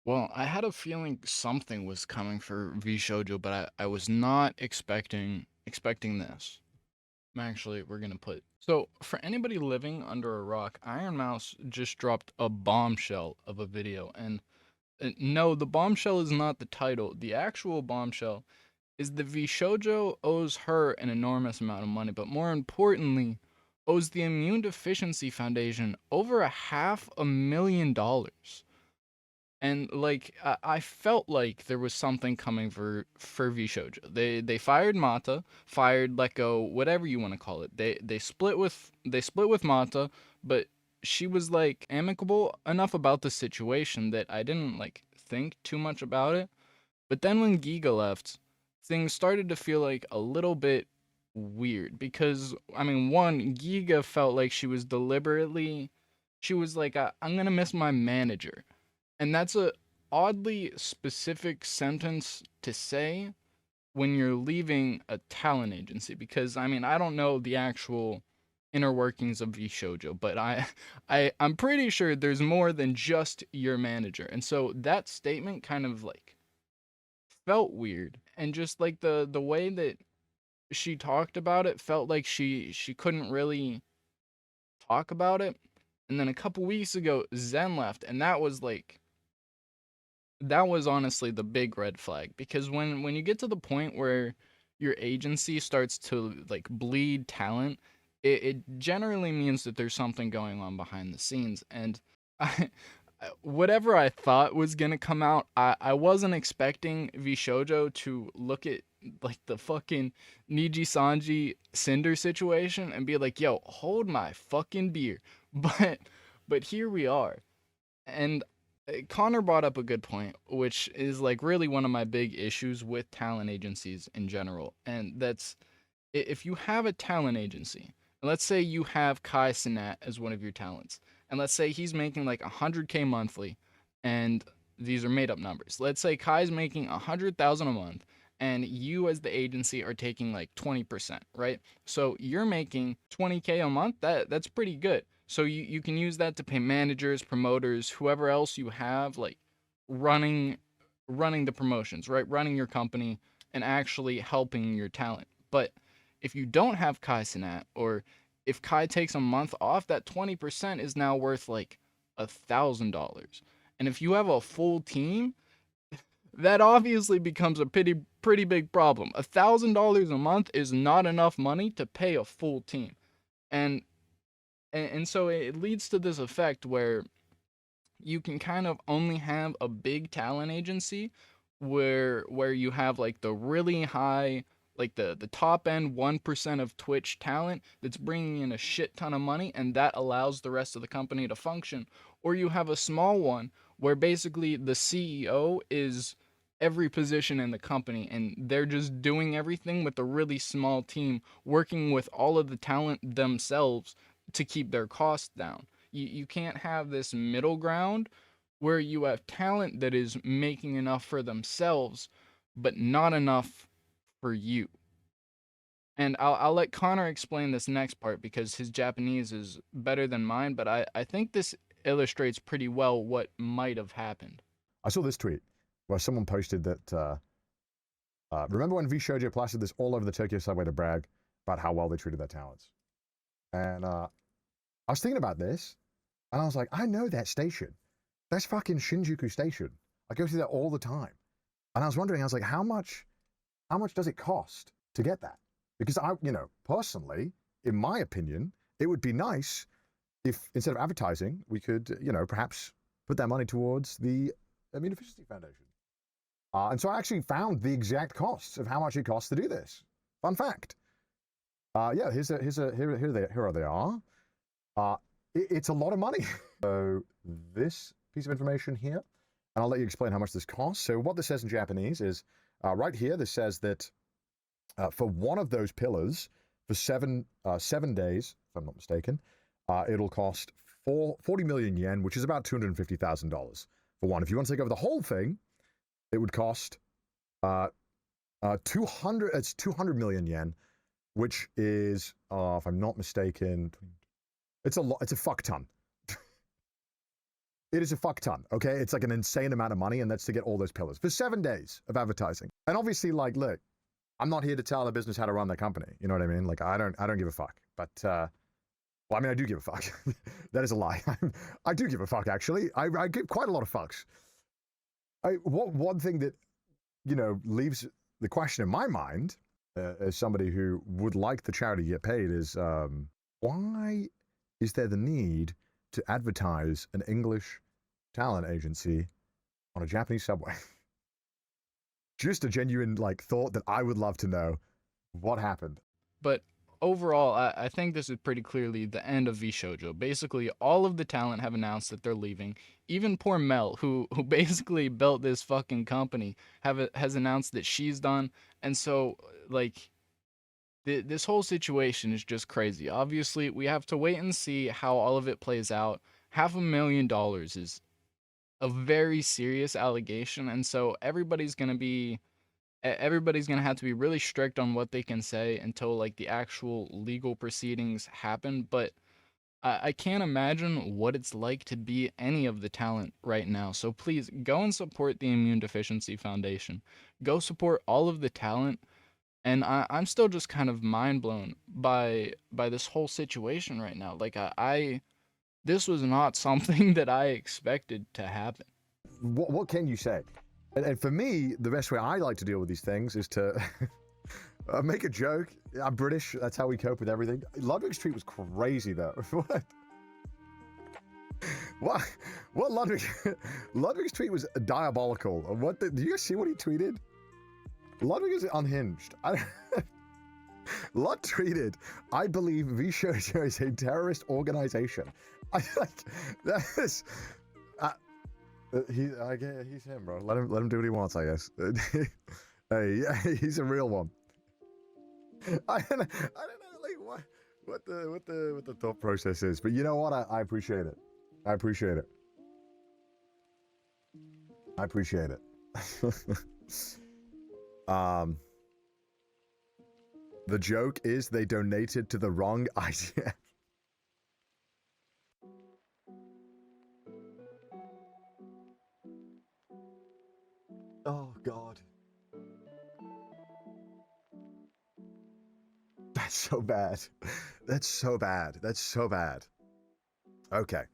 Well, I had a feeling something was coming for VShojo, but I was not expecting this. Actually, we're gonna put so for anybody living under a rock, Iron Mouse just dropped a bombshell of a video, and no, the bombshell is not the title. The actual bombshell is the VShojo owes her an enormous amount of money, but more importantly, owes the Immune Deficiency Foundation over $500,000. And like I felt like there was something coming for VShojo. They fired Mata, fired, let go, whatever you want to call it. They split with Mata, but she was like amicable enough about the situation that I didn't like think too much about it. But then when Giga left, things started to feel like a little bit weird because I mean, one, Giga felt like she was like, I'm gonna miss my manager, and that's a oddly specific sentence to say when you're leaving a talent agency, because I mean, I don't know the actual inner workings of VShojo, but I'm pretty sure there's more than just your manager. And so that statement kind of like felt weird, and just like the way that she talked about it felt like she couldn't really talk about it. And then a couple weeks ago Zen left, and that was honestly the big red flag, because when you get to the point where your agency starts to like bleed talent, it generally means that there's something going on behind the scenes. And I, whatever I thought was gonna come out, I wasn't expecting VShojo to look at like the fucking Niji Sanji Cinder situation and be like, yo, hold my fucking beer. But here we are. And Connor brought up a good point, which is like really one of my big issues with talent agencies in general. And that's, if you have a talent agency, and let's say you have Kai Sinat as one of your talents, and let's say he's making like 100K monthly, and these are made up numbers. Let's say Kai's making 100,000 a month, and you as the agency are taking like 20%, right? So you're making 20K a month. That's pretty good. So you can use that to pay managers, promoters, whoever else you have like running running the promotions, right? Running your company and actually helping your talent. But if you don't have Kai Sinat, or if Kai takes a month off, that 20% is now worth like $1,000. And if you have a full team, that obviously becomes a pretty big problem. $1,000 a month is not enough money to pay a full team. And and so it leads to this effect where you can kind of only have a big talent agency where you have like the really high, like the top end 1% of Twitch talent that's bringing in a shit ton of money, and that allows the rest of the company to function. Or you have a small one where basically the CEO is every position in the company, and they're just doing everything with a really small team, working with all of the talent themselves to keep their costs down. You can't have this middle ground where you have talent that is making enough for themselves, but not enough for you. And I'll let Connor explain this next part because his Japanese is better than mine, but I think this illustrates pretty well what might have happened. I saw this tweet where someone posted that, remember when VShojo plastered this all over the Tokyo subway to brag about how well they treated their talents? And I was thinking about this, and I was like, I know that station. That's fucking Shinjuku Station. I go through that all the time. And I was wondering, I was like, how much does it cost to get that? Because personally, in my opinion, it would be nice if instead of advertising, we could, perhaps put that money towards the Immune Deficiency Foundation. And so I actually found the exact costs of how much it costs to do this. Fun fact. Yeah, here they are. It's a lot of money. So this piece of information here, and I'll let you explain how much this costs. So what this says in Japanese is, right here, this says that for one of those pillars, for 7 days, if I'm not mistaken, it'll cost 40 million yen, which is about $250,000 for one. If you want to take over the whole thing, it would cost 200 million yen, which is, if I'm not mistaken, it's a fuck ton. It is a fuck ton, okay? It's like an insane amount of money, and that's to get all those pillars for 7 days of advertising. And obviously, like, look, I'm not here to tell a business how to run their company. You know what I mean? Like, I don't give a fuck. But, well, I mean, I do give a fuck. That is a lie. I do give a fuck, actually. I give quite a lot of fucks. One thing that, you know, leaves the question in my mind, as somebody who would like the charity to get paid, is why is there the need to advertise an English talent agency on a Japanese subway? Just a genuine, like, thought that I would love to know what happened. But overall, I think this is pretty clearly the end of VShojo. Basically, all of the talent have announced that they're leaving. Even poor Mel, who basically built this fucking company, has announced that she's done. And so, like, this whole situation is just crazy. Obviously, we have to wait and see how all of it plays out. $500,000 is a very serious allegation, and so everybody's gonna have to be really strict on what they can say until like the actual legal proceedings happen. But I can't imagine what it's like to be any of the talent right now. So please go and support the Immune Deficiency Foundation. Go support all of the talent. And I'm still just kind of mind blown by this whole situation right now. Like this was not something that I expected to happen. What can you say? And for me, the best way I like to deal with these things is to make a joke. I'm British. That's how we cope with everything. Ludwig's tweet was crazy, though. What Ludwig's tweet was diabolical. Did you guys see what he tweeted? Ludwig is unhinged. Lud tweeted, "I believe VShojo is a terrorist organization." I like that is. He's him, bro. Let him do what he wants, I guess. Hey, he's a real one. I don't know, like what the thought process is, but you know what? I appreciate it. I appreciate it. I appreciate it. The joke is they donated to the wrong idea. Oh, God. That's so bad. That's so bad. That's so bad. Okay.